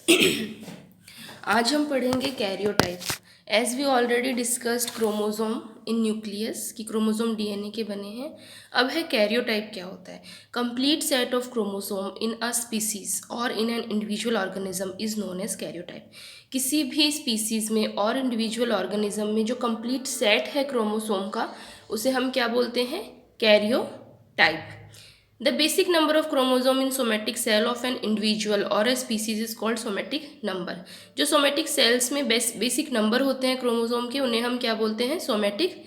आज हम पढ़ेंगे karyotype. As we already discussed chromosome in nucleus कि क्रोमोसोम डीएनए के बने हैं। अब है कैरियोटाइप क्या होता है। Complete set of chromosome in a species और in an individual organism is known as karyotype. किसी भी स्पीसीज में और इंडिविजुअल ऑर्गेनिज्म में जो कंप्लीट सेट है क्रोमोसोम का, उसे हम क्या बोलते हैं, karyotype. The basic number of chromosome in somatic cell of an individual or a species is called somatic number. जो somatic cells में basic number होते हैं क्रोमोसोम के, उन्हें हम क्या बोलते हैं, somatic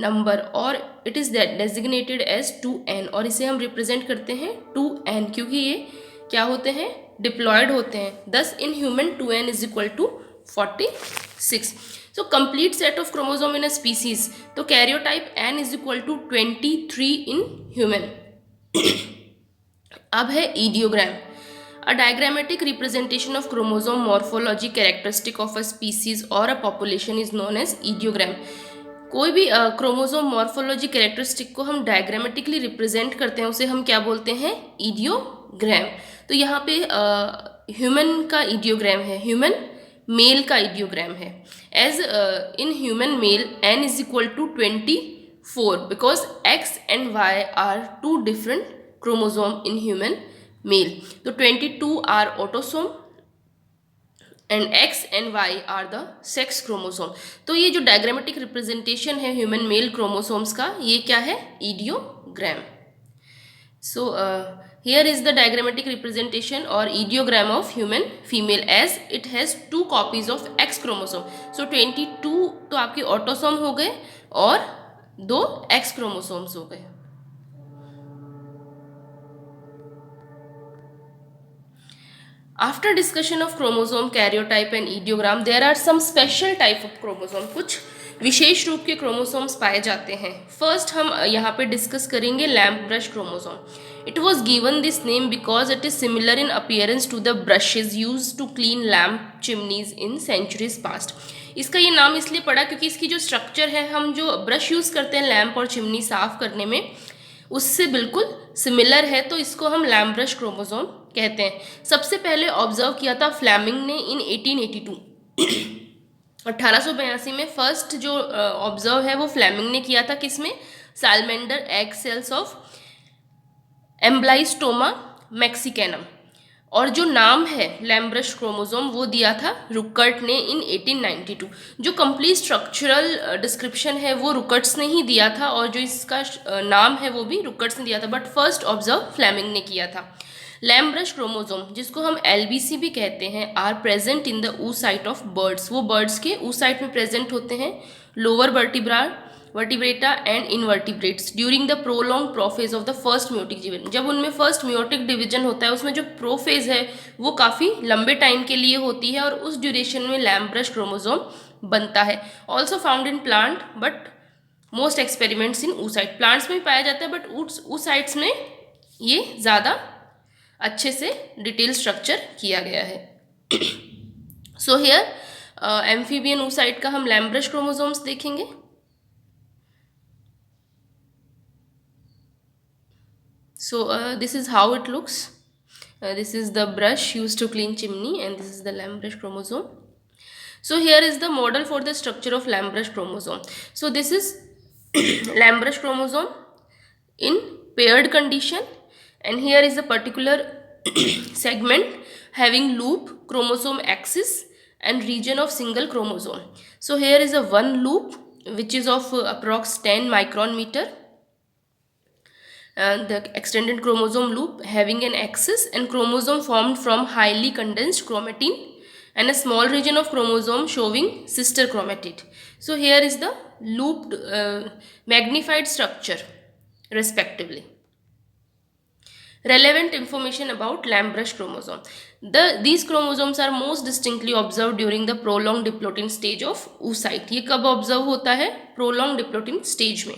number, और it is designated as 2n, और इसे हम represent करते हैं 2n क्योंकि ये क्या होते हैं, डिप्लॉयड होते हैं. thus in human 2n is equal to 46. So complete set of chromosome in a species, तो karyotype n is equal to 23 in human. अब है idiogram. A diagrammatic representation of chromosome morphology characteristic of a species और a population is known as idiogram. कोई भी chromosome morphology characteristic को हम diagrammatically represent करते हैं, उसे हम क्या बोलते हैं, ईडियोग्राम. तो यहाँ पे ह्यूमन का ईडियोग्राम है, ह्यूमन मेल का ईडियोग्राम है. As in human male n is equal to 24 because x and y are two different chromosome in human male. तो 22 are autosome and x and y are the sex chromosome. तो ये जो diagrammatic representation है human male chromosomes का, ये क्या है, ईडियोग्राम. So here is the diagrammatic representation or ideogram of human female as it has 2 copies of X chromosome. So 22 तो आपके ऑटोसोम हो गए और 2 X क्रोमोसोम्स हो गए. After discussion of chromosome, karyotype and ideogram, there are some special type of chromosome. कुछ विशेष रूप के क्रोमोसोम्स पाए जाते हैं. फर्स्ट हम यहाँ पे डिस्कस करेंगे lamp brush chromosome. It was given this name because it is similar in appearance to the brushes use to clean lamp chimneys in centuries past. इसका ये नाम इसलिए पड़ा क्योंकि इसकी जो स्ट्रक्चर है, हम जो ब्रश यूज़ करते हैं लैम्प और चिमनी साफ करने में, उससे बिल्कुल सिमिलर है, तो इसको हम लैम्प ब्रश क्रोमोसोम कहते हैं. सबसे पहले ऑब्जर्व किया था फ्लेमिंग ने इन 1882. 1882 में फर्स्ट जो ऑब्जर्व है वो फ्लेमिंग ने किया था. किसमें, सैलमेंडर एग सेल्स ऑफ एम्ब्लाइस्टोमा मैक्सिकैनम. और जो नाम है लैम्प ब्रश क्रोमोसोम वो दिया था रुकर्ट ने इन 1892. जो कंप्लीट स्ट्रक्चरल डिस्क्रिप्शन है वो रुकर्ट्स ने ही दिया था, और जो इसका नाम है वो भी रुकर्ट्स ने दिया था, बट फर्स्ट ऑब्जर्व फ्लेमिंग ने किया था. लैम्प ब्रश क्रोमोसोम, जिसको हम LBC भी कहते हैं, are present in the oocyte of birds. वो बर्ड्स के oocyte में प्रेजेंट होते हैं, lower vertebrata and invertebrates, during the prolong prophase of the first meiotic division. जब उनमें फर्स्ट म्योटिक डिवीजन होता है, उसमें जो प्रोफेज है वो काफ़ी लंबे टाइम के लिए होती है, और उस ड्यूरेशन में लैम्प ब्रश क्रोमोसोम बनता है. Also found in plant but most experiments in oocyte. Plants में पाया जाता है बट oocytes में ये ज़्यादा अच्छे से डिटेल स्ट्रक्चर किया गया है. सो हियर एम्फीबियन oocyte का हम लैम्प ब्रश क्रोमोसोम्स देखेंगे. So this is how it looks. This is the brush used to clean chimney, and this is the lamp brush chromosome. So here is the model for the structure of lamp brush chromosome. So this is lamp brush chromosome in paired condition, and here is a particular segment having loop, chromosome axis and region of single chromosome. So here is a one loop which is of approx 10 micron meter. The extended chromosome loop having an axis and chromosome formed from highly condensed chromatin, and a small region of chromosome showing sister chromatid. So here is the looped magnified structure respectively. Relevant information about lamp brush chromosome. These chromosomes are most distinctly observed during the prolonged diplotin stage of oocyte. ये कब observe होता है, prolonged diplotin stage में.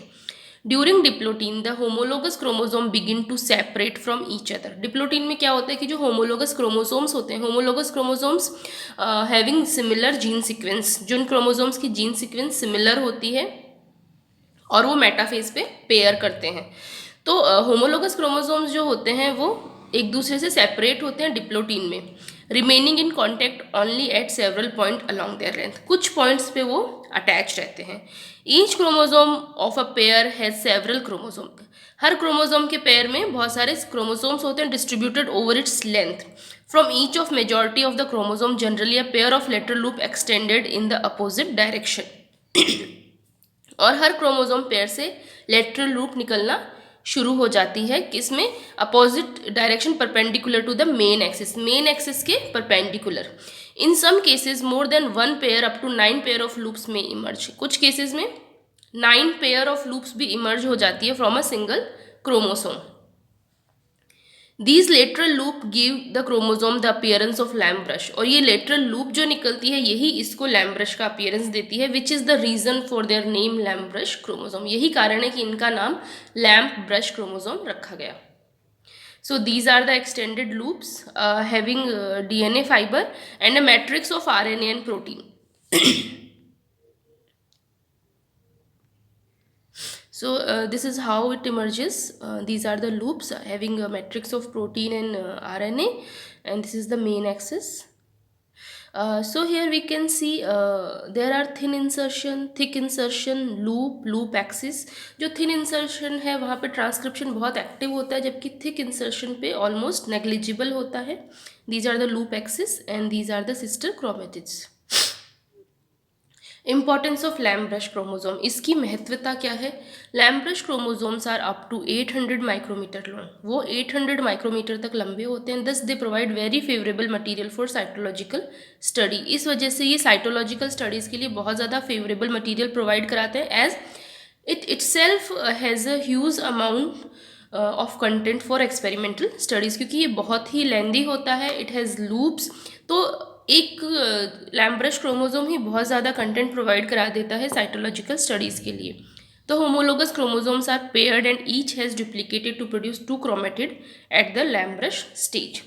During diplotene the homologous chromosome begin to separate from each other. Diplotene में क्या होता है कि जो होमोलोगस क्रोमोसोम्स होते हैं, homologous chromosomes having similar gene sequence, जिन क्रोमोसोम्स की जीन सीक्वेंस सिमिलर होती है और वो मेटाफेज पे पेयर करते हैं. तो होमोलोगस क्रोमोसोम्स जो होते हैं वो एक दूसरे से सेपरेट होते हैं डिप्लोटीन में. Remaining in contact only eight several point along there length. कुछ पॉइंट्स पे वो अटैच रहते हैं। Each chromosome of a pair has several chromosome. Her chromosome के पेयर में बहुत सारे क्रोमोसोम्स होते हैं distributed over its length. From each of majority of the chromosome generally a pair of lateral loop extended in the opposite direction. और हर chromosome pair से lateral loop निकलना शुरू हो जाती है किसमें, opposite direction perpendicular to the main axis के perpendicular. In some cases more than one pair up to 9 pair of loops में इमर्ज। कुछ केसेस में 9 पेयर ऑफ लूप्स भी इमर्ज हो जाती है from a single chromosome. These lateral loop give the chromosome the appearance of lamp brush। और ये lateral loop जो निकलती है यही इसको lamp brush का appearance देती है, which is the reason for their name lamp brush chromosome। यही कारण है कि इनका नाम lamp brush chromosome रखा गया। So these are the extended loops having DNA fiber and a matrix of RNA and protein। So this is how it emerges. These are the loops having a matrix of protein and RNA, and this is the main axis. So here we can see there are thin insertion, thick insertion, loop axis। जो thin insertion है वहाँ पे transcription बहुत active होता है, जबकि thick insertion पे almost negligible होता है। These are the loop axis and these are the sister chromatids। Importance of lamp brush chromosome, इसकी महत्वता क्या है। Lamp brush chromosomes are up to 800 micrometer long. वो 800 माइक्रोमीटर तक लंबे होते हैं। Thus they provide very favourable material for cytological study. इस वजह से ये साइटोलॉजिकल स्टडीज़ के लिए बहुत ज़्यादा फेवरेबल मटेरियल प्रोवाइड कराते हैं, as it itself has a huge amount of content for experimental studies. क्योंकि ये बहुत ही लेंदी होता है, इट हैज़ लूप्स, तो एक लैम्प ब्रश क्रोमोसोम ही बहुत ज़्यादा कंटेंट प्रोवाइड करा देता है साइटोलॉजिकल स्टडीज़ के लिए। तो homologous chromosomes are paired and each has duplicated to produce 2 chromatid at the lamp brush stage.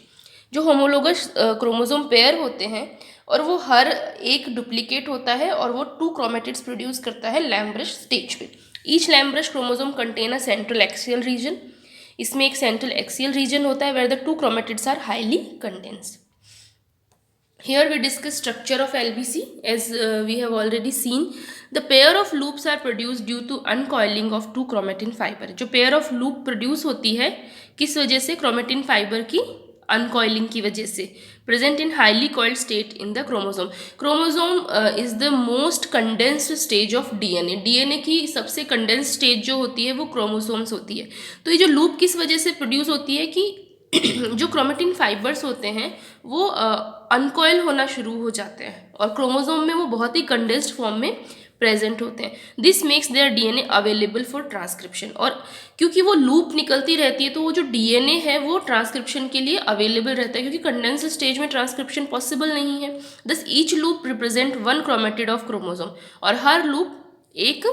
जो होमोलोगस क्रोमोसोम पेयर होते हैं और वो हर एक डुप्लीकेट होता है और वो 2 क्रोमेटिड्स प्रोड्यूस करता है लैम्प ब्रश स्टेज पे। Each lamp brush chromosome contain a central axial region. इसमें एक सेंट्रल एक्सियल रीजन होता है where the 2 chromatids are highly condensed. Here we discuss structure of LBC as we have already seen. The pair of loops are produced due to uncoiling of 2 chromatin fiber। जो pair of loop produce होती है किस वजह से, chromatin fiber की uncoiling की वजह से। Present in highly coiled state in the chromosome। Chromosome is the most condensed stage of DNA। DNA की सबसे condensed stage जो होती है वो chromosomes होती है। तो ये जो loop किस वजह से produce होती है कि जो क्रोमेटिन फाइबर्स होते हैं वो अनकॉइल होना शुरू हो जाते हैं और क्रोमोसोम में वो बहुत ही कंडेंस्ड फॉर्म में प्रेजेंट होते हैं। This makes there DNA available for transcription. और क्योंकि वो लूप निकलती रहती है तो वो जो डीएनए है वो ट्रांसक्रिप्शन के लिए अवेलेबल रहता है, क्योंकि कंडेंस्ड स्टेज में ट्रांसक्रिप्शन पॉसिबल नहीं है। Thus each loop represent 1 chromatid of chromosome. और हर लूप एक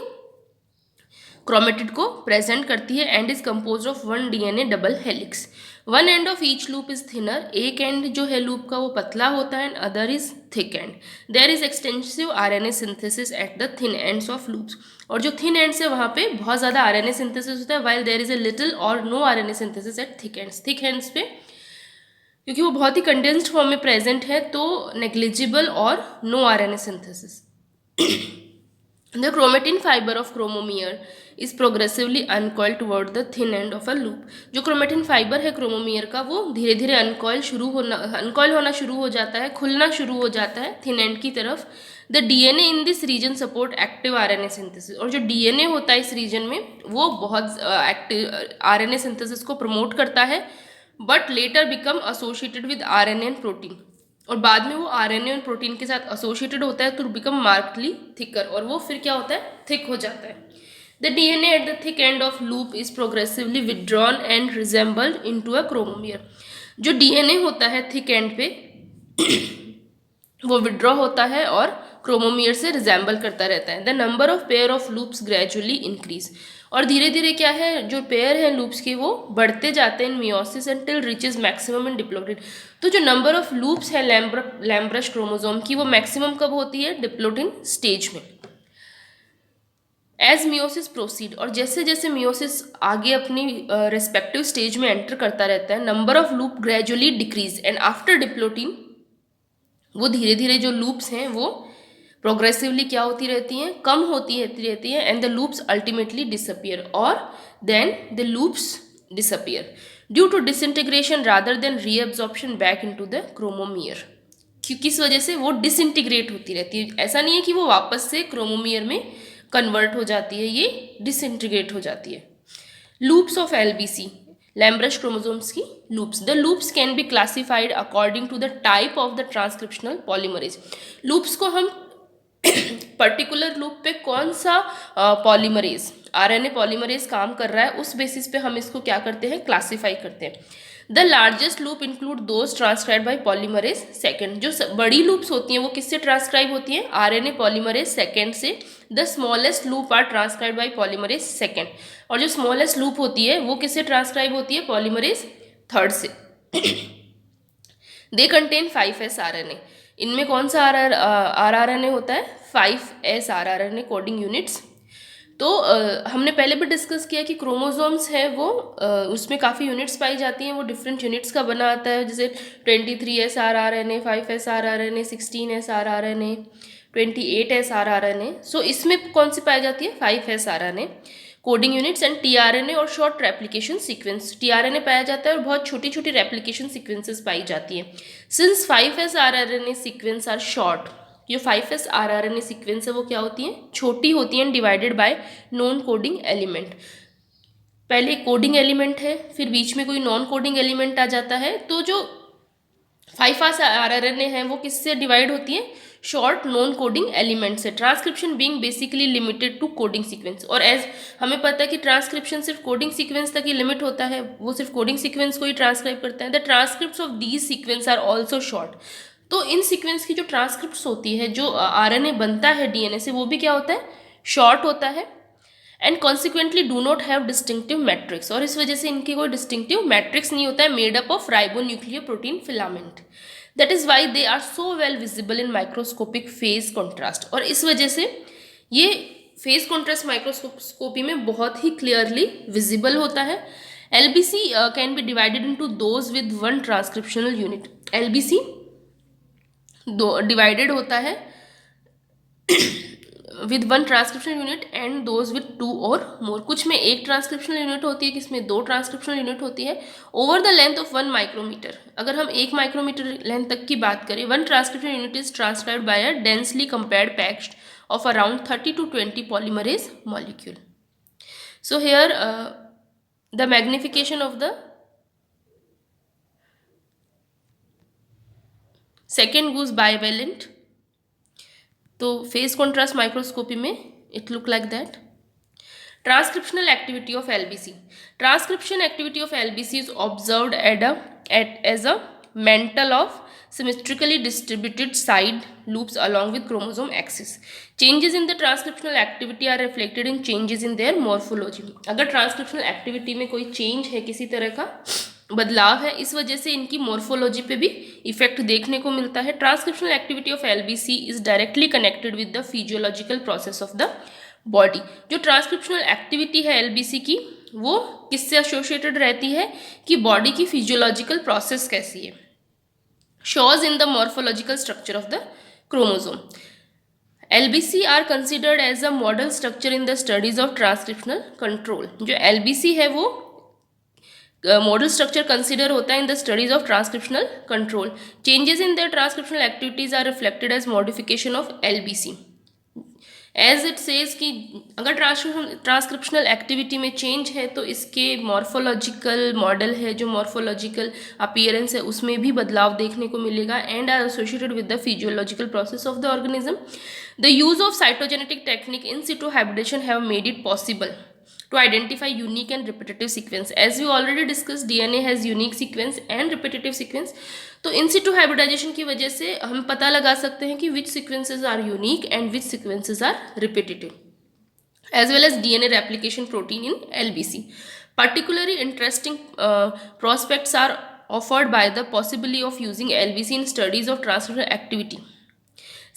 क्रोमेटिड को प्रेजेंट करती है and is compose of 1 DNA double helix. One end of each loop is thinner. एक एंड जो है लूप का वो पतला होता है and other is thick end. There is extensive RNA synthesis at the thin ends of loops. और जो थिन एंड्स है वहाँ पे बहुत ज़्यादा आरएनए सिंथेसिस होता है, while there is a little और no RNA synthesis at thick ends. Thick ends पे क्योंकि वो बहुत ही कंडेंस्ड फॉर्म में प्रेजेंट है तो नेग्लिजिबल और no RNA synthesis. The chromatin fiber of chromomere is progressively uncoiled toward the thin end of a loop। जो chromatin fiber है क्रोमोमियर का वो धीरे धीरे अनकॉइल होना शुरू हो जाता है, खुलना शुरू हो जाता है थिन एंड की तरफ। The DNA in this region support active RNA synthesis. और जो डीएनए होता है इस रीजन में वो बहुत एक्टिव आरएनए सिंथेसिस को प्रमोट करता है, but later become associated with RNA and protein. और बाद में वो आरएनए और प्रोटीन के साथ एसोसिएटेड होता है तो बिकम मार्कली थिकर, और वो फिर क्या होता है, थिक हो जाता है। The DNA at the thick end of loop is progressively withdrawn and resembled into a chromomere. जो डीएनए होता है थिक एंड पे वो विड्रॉ होता है और क्रोमोमियर से रिजेंबल करता रहता है। The number of pair of loops gradually increase. और धीरे धीरे क्या है, जो पेयर है लूप्स के वो बढ़ते जाते हैं इन meiosis until reaches maximum in diploid. तो जो नंबर ऑफ लूप्स है लैम्प ब्रश क्रोमोसोम की वो मैक्सिमम कब होती है, डिप्लोटिन स्टेज में। एज मियोसिस प्रोसीड, और जैसे जैसे मियोसिस आगे अपनी रिस्पेक्टिव स्टेज में एंटर करता रहता है, number of loop gradually decrease and after diplotene वो धीरे धीरे जो लूप्स हैं वो प्रोग्रेसिवली क्या होती रहती हैं, कम होती रहती है, and the loops ultimately disappear, और then the loops disappear due to disintegration rather than reabsorption back into the chromomere. किस वजह से वो डिसइंटीग्रेट होती रहती है, ऐसा नहीं है कि वो वापस से क्रोमोमियर में कन्वर्ट हो जाती है, ये डिसइंटीग्रेट हो जाती है। Loops of LBC, lampbrush chromosomes की loops. The loops can be classified according to the type of the transcriptional polymerase. Loops को हम पर्टिकुलर लूप पे कौन सा पॉलीमरेज, आरएनए पॉलीमरेज काम कर रहा है, उस बेसिस पे हम इसको क्या करते हैं, क्लासीफाई करते हैं। The largest loop include those transcribe by polymerase second. जो बड़ी लूप्स होती हैं वो किससे ट्रांसक्राइब होती हैं, आरएनए पॉलीमरेज सेकेंड से। The smallest loop are transcribe by polymerase second, और जो स्मॉलेस्ट लूप होती है वो किससे ट्रांसक्राइब होती है, पॉलीमरेज थर्ड से। They contain 5s RNA। इनमें कौन सा RNA होता है, 5s RNA कोडिंग यूनिट्स। तो हमने पहले भी डिस्कस किया कि क्रोमोसोम्स है वो उसमें काफ़ी यूनिट्स पाई जाती हैं, वो डिफरेंट यूनिट्स का बना आता है, जैसे 23s RNA, 5s RNA, 16s RNA, 28s RNA। सो इसमें कौन सी पाई जाती है, 5s RNA coding units and tRNA और शॉर्ट रेप्लिकेशन सीक्वेंस। टीआरएनए पाया जाता है और बहुत छोटी छोटी रेप्लिकेशन सीक्वेंसेस पाई जाती हैं। Since 5s RNA sequence are short, जो 5s RNA सीक्वेंस है वो क्या होती हैं, छोटी होती हैं, divided by non coding element. पहले कोडिंग एलिमेंट है, फिर बीच में कोई नॉन कोडिंग एलिमेंट आ जाता है, तो जो 5s RNA है वो किससे डिवाइड होती है, शॉर्ट नॉन कोडिंग एलिमेंट से। Transcription being basically limited to coding sequence, और एज हमें पता है कि ट्रांसक्रिप्शन सिर्फ कोडिंग सीक्वेंस तक ही लिमिट होता है, वो सिर्फ कोडिंग सीक्वेंस को ही ट्रांसक्राइब करता है। The transcripts of these sequence are also short. तो इन सीक्वेंस की जो ट्रांसक्रिप्ट्स होती है, जो RNA बनता है डीएनए से, वो भी क्या होता है, शॉर्ट होता है, and consequently do not have distinctive matrix, और इस वजह से इनकी कोई डिस्टिंक्टिव मैट्रिक्स नहीं होता है, made up of ribonuclear protein filament. That is why they are so well visible in microscopic phase contrast, और इस वजह से ये फेज कॉन्ट्रास्ट माइक्रोस्कोपी में बहुत ही क्लियरली विजिबल होता है। LBC can be divided into those with one transcriptional unit. LBC दो डिवाइडेड होता है with one transcription unit and those with 2 और मोर। कुछ में एक ट्रांसक्रिप्शनल यूनिट होती है, किसमें 2 ट्रांसक्रिप्शनल यूनिट होती है। Over the length of 1 micrometer, अगर हम 1 माइक्रोमीटर लेंथ तक की बात करें, 1 transcription unit is transcribed by a densely compared packed of around 30 to 20 polymerase molecule. So here the magnification of the second goes bivalent. तो phase contrast microscopy में it look like that. Transcriptional activity of LBC, transcription activity of LBC is observed as a mantle of symmetrically distributed side loops along with chromosome axis. Changes in the transcriptional activity are reflected in changes in their morphology. अगर transcriptional activity में कोई change है, किसी तरह का बदलाव है, इस वजह से इनकी मॉर्फोलॉजी पे भी इफेक्ट देखने को मिलता है। Transcriptional activity of LBC is directly connected with the physiological process of the body. जो ट्रांसक्रिप्शनल एक्टिविटी है LBC की, वो किससे एसोसिएटेड रहती है कि बॉडी की फिजियोलॉजिकल प्रोसेस कैसी है। shows in the morphological structure of the chromosome. LBC are considered as a model structure in the studies of transcriptional control. जो LBC है वो मॉडल स्ट्रक्चर कंसिडर होता है in the studies of transcriptional control. Changes in their transcriptional activities are reflected as modification of LBC. As it says कि अगर transcriptional activity में change है तो इसके मॉर्फोलॉजिकल मॉडल है, जो मॉर्फोलॉजिकल अपीयरेंस है, उसमें भी बदलाव देखने को मिलेगा and are associated with the physiological process of the organism. The use of cytogenetic technique in situ hybridisation have made it possible to identify unique and repetitive sequence. As we already discussed, DNA has unique sequence and repetitive sequence. तो in situ hybridization की वजह से हम पता लगा सकते हैं कि which sequences are unique and which sequences are repetitive, as well as DNA replication protein in LBC. Particularly interesting prospects are offered by the possibility of using LBC in studies of transcriptional activity,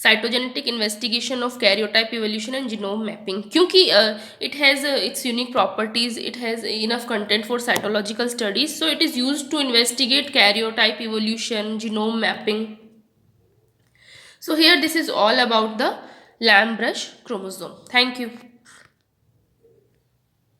cytogenetic investigation of karyotype evolution and genome mapping. क्योंकि it has its unique properties, it has enough content for cytological studies, so it is used to investigate karyotype evolution, genome mapping. So here this is all about the lamb brush chromosome. Thank you.